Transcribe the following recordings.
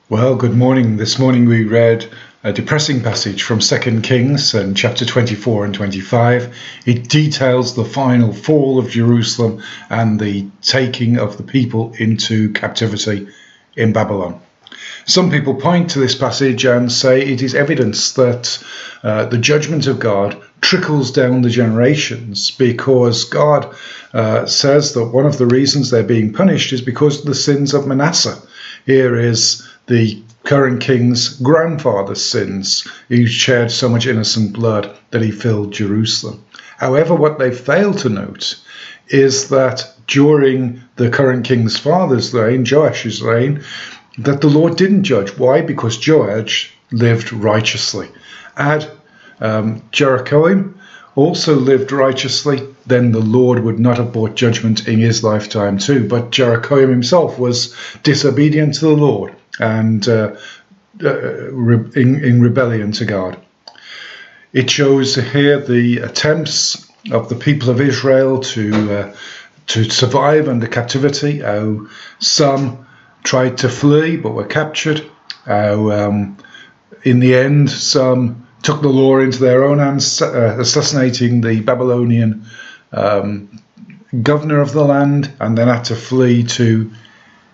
Well, good morning. This morning we read a depressing passage from 2 Kings and chapter 24 and 25. It details the final fall of Jerusalem and the taking of the people into captivity in Babylon. Some people point to this passage and say it is evidence that the judgment of God trickles down the generations, because God says that one of the reasons they're being punished is because of the sins of Manasseh. Here is the current king's grandfather's sins. He shed so much innocent blood that he filled Jerusalem. However, what they fail to note is that during the current king's father's reign, Joash's reign, that the Lord didn't judge. Why? Because Joash lived righteously. Had Jeroboam also lived righteously, then the Lord would not have brought judgment in his lifetime too. But Jeroboam himself was disobedient to the Lord and in rebellion to God. It shows here the attempts of the people of Israel to survive under captivity, how some tried to flee but were captured, how in the end some took the law into their own hands, assassinating the Babylonian governor of the land, and then had to flee to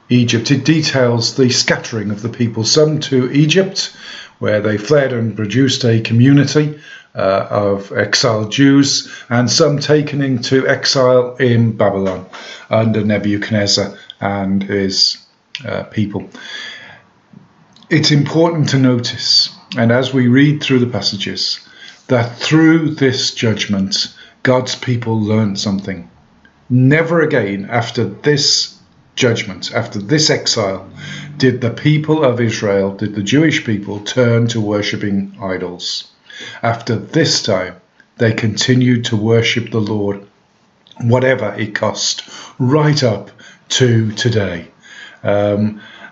Egypt. It details the scattering of the people, some to Egypt, where they fled and produced a community of exiled Jews, and some taken into exile in Babylon under Nebuchadnezzar and his people. It's important to notice, and as we read through the passages, that through this judgment, God's people learned something. Never again after this judgment, after this exile, did the people of Israel, did the Jewish people turn to worshipping idols. After this time, they continued to worship the Lord, whatever it cost, right up to today.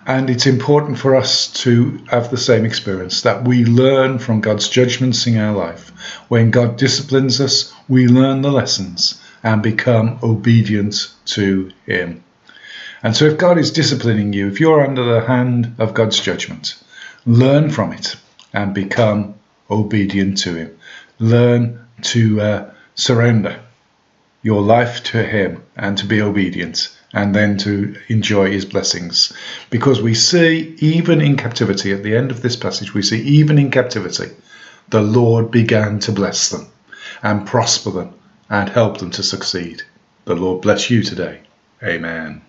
And it's important for us to have the same experience, that we learn from God's judgments in our life. When God disciplines us, we learn the lessons and become obedient to Him. And so if God is disciplining you, if you're under the hand of God's judgment, learn from it and become obedient to Him. Learn to surrender your life to Him and to be obedient, and then to enjoy His blessings. Because we see, even in captivity, at the end of this passage, we see even in captivity, the Lord began to bless them and prosper them and help them to succeed. The Lord bless you today. Amen.